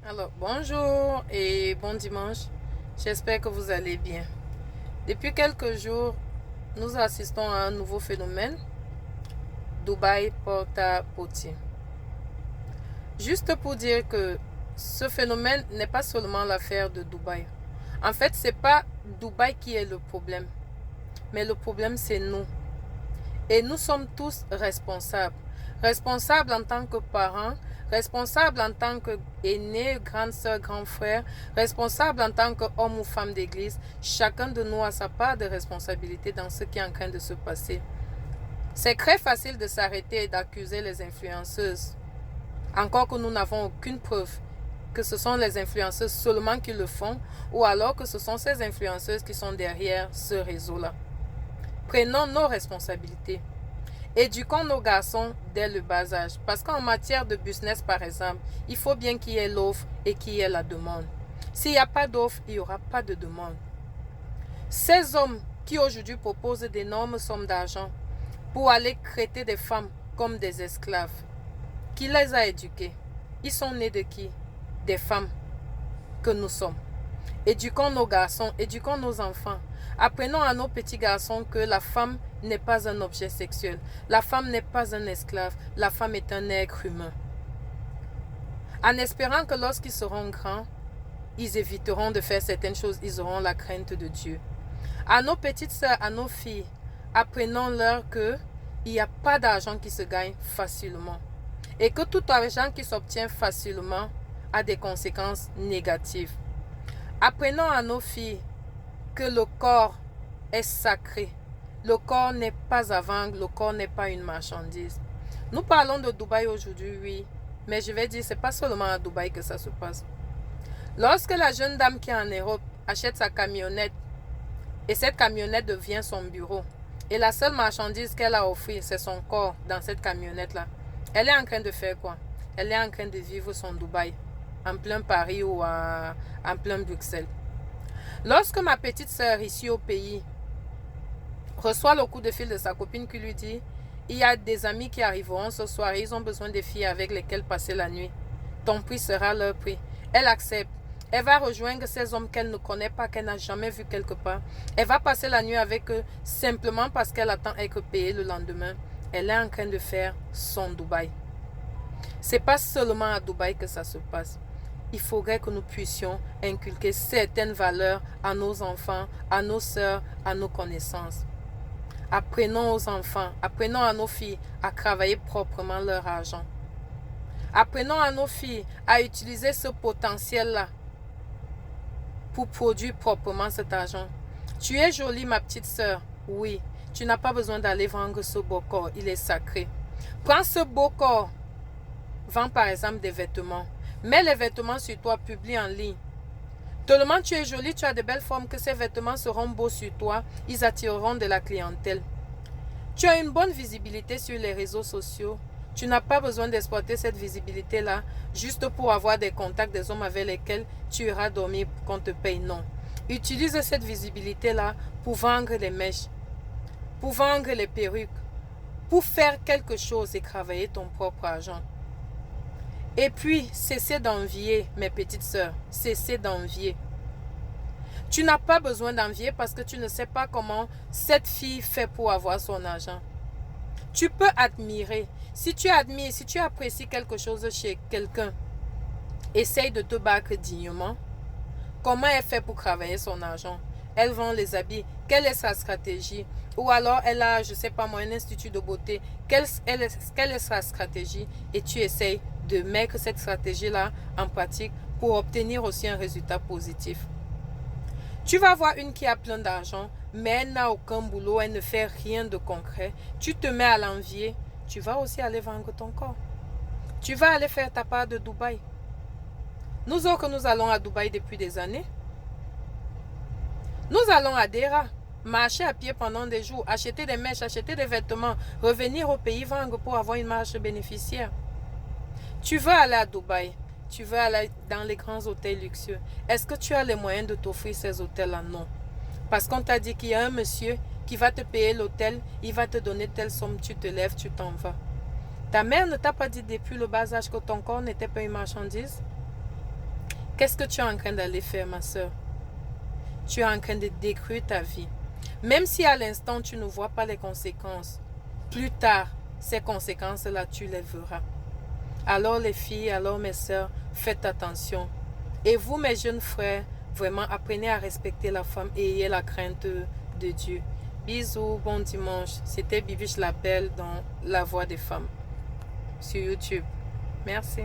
Alors, bonjour et bon dimanche. J'espère que vous allez bien. Depuis quelques jours, nous assistons à un nouveau phénomène, Dubaï porte-à-potty. Juste pour dire que ce phénomène n'est pas seulement l'affaire de Dubaï. En fait, c'est pas Dubaï qui est le problème, mais le problème c'est nous. Et nous sommes tous responsables. Responsables en tant que parents, responsables en tant qu'aînés, grande sœur, grand frère, responsables en tant qu'homme ou femme d'église. Chacun de nous a sa part de responsabilité dans ce qui est en train de se passer. C'est très facile de s'arrêter et d'accuser les influenceuses, encore que nous n'avons aucune preuve que ce sont les influenceuses seulement qui le font, ou alors que ce sont ces influenceuses qui sont derrière ce réseau-là. Prenons nos responsabilités. Éduquons nos garçons dès le bas âge. Parce qu'en matière de business, par exemple, il faut bien qu'il y ait l'offre et qu'il y ait la demande. S'il n'y a pas d'offre, il n'y aura pas de demande. Ces hommes qui aujourd'hui proposent d'énormes sommes d'argent pour aller traiter des femmes comme des esclaves, qui les a éduqués? Ils sont nés de qui? Des femmes que nous sommes. Éduquons nos garçons, éduquons nos enfants. Apprenons à nos petits garçons que la femme n'est pas un objet sexuel. La femme n'est pas un esclave. La femme est un être humain. En espérant que lorsqu'ils seront grands, ils éviteront de faire certaines choses. Ils auront la crainte de Dieu. À nos petites sœurs, à nos filles, apprenons-leur qu'il n'y a pas d'argent qui se gagne facilement. Et que tout argent qui s'obtient facilement a des conséquences négatives. Apprenons à nos filles que le corps est sacré. Le corps n'est pas à vendre, le corps n'est pas une marchandise. Nous parlons de Dubaï aujourd'hui, oui, mais je vais dire, ce n'est pas seulement à Dubaï que ça se passe. Lorsque la jeune dame qui est en Europe achète sa camionnette et cette camionnette devient son bureau, et la seule marchandise qu'elle a offert, c'est son corps dans cette camionnette-là, elle est en train de faire quoi? Elle est en train de vivre son Dubaï, en plein Paris ou en plein Bruxelles. Lorsque ma petite sœur ici au pays reçoit le coup de fil de sa copine qui lui dit il y a des amis qui arriveront ce soir et ils ont besoin des filles avec lesquelles passer la nuit. Ton prix sera leur prix. Elle accepte. Elle va rejoindre ces hommes qu'elle ne connaît pas, qu'elle n'a jamais vus quelque part. Elle va passer la nuit avec eux simplement parce qu'elle attend être payée le lendemain. Elle est en train de faire son Dubaï. C'est pas seulement à Dubaï que ça se passe. Il faudrait que nous puissions inculquer certaines valeurs à nos enfants, à nos sœurs, à nos connaissances. Apprenons aux enfants, apprenons à nos filles à travailler proprement leur argent. Apprenons à nos filles à utiliser ce potentiel-là pour produire proprement cet argent. Tu es jolie, ma petite sœur. Oui, tu n'as pas besoin d'aller vendre ce beau corps, il est sacré. Prends ce beau corps, vends par exemple des vêtements. Mets les vêtements sur toi, publie en ligne. Tellement tu es jolie, tu as de belles formes que ces vêtements seront beaux sur toi, ils attireront de la clientèle. Tu as une bonne visibilité sur les réseaux sociaux. Tu n'as pas besoin d'exploiter cette visibilité-là juste pour avoir des contacts des hommes avec lesquels tu iras dormir pour qu'on te paye. Non. Utilise cette visibilité-là pour vendre les mèches, pour vendre les perruques, pour faire quelque chose et travailler ton propre argent. Et puis, cessez d'envier, mes petites sœurs. Cessez d'envier. Tu n'as pas besoin d'envier parce que tu ne sais pas comment cette fille fait pour avoir son argent. Tu peux admirer. Si tu admires, si tu apprécies quelque chose chez quelqu'un, essaye de te battre dignement. Comment elle fait pour travailler son argent? Elle vend les habits. Quelle est sa stratégie? Ou alors elle a, je ne sais pas moi, un institut de beauté. Quelle est sa stratégie? Et tu essayes de mettre cette stratégie-là en pratique pour obtenir aussi un résultat positif. Tu vas voir une qui a plein d'argent, mais elle n'a aucun boulot, elle ne fait rien de concret. Tu te mets à l'envier, tu vas aussi aller vendre ton corps. Tu vas aller faire ta part de Dubaï. Nous autres, nous allons à Dubaï depuis des années. Nous allons à Dera, marcher à pied pendant des jours, acheter des mèches, acheter des vêtements, revenir au pays vendre pour avoir une marge bénéficiaire. Tu veux aller à Dubaï, tu veux aller dans les grands hôtels luxueux. Est-ce que tu as les moyens de t'offrir ces hôtels-là? Non. Parce qu'on t'a dit qu'il y a un monsieur qui va te payer l'hôtel, il va te donner telle somme, tu te lèves, tu t'en vas. Ta mère ne t'a pas dit depuis le bas âge que ton corps n'était pas une marchandise? Qu'est-ce que tu es en train d'aller faire, ma soeur? Tu es en train de détruire ta vie. Même si à l'instant, tu ne vois pas les conséquences, plus tard, ces conséquences-là, tu les verras. Alors les filles, alors mes soeurs, faites attention. Et vous, mes jeunes frères, vraiment apprenez à respecter la femme et ayez la crainte de Dieu. Bisous, bon dimanche. C'était Bibiche Labelle dans La Voix des femmes sur YouTube. Merci.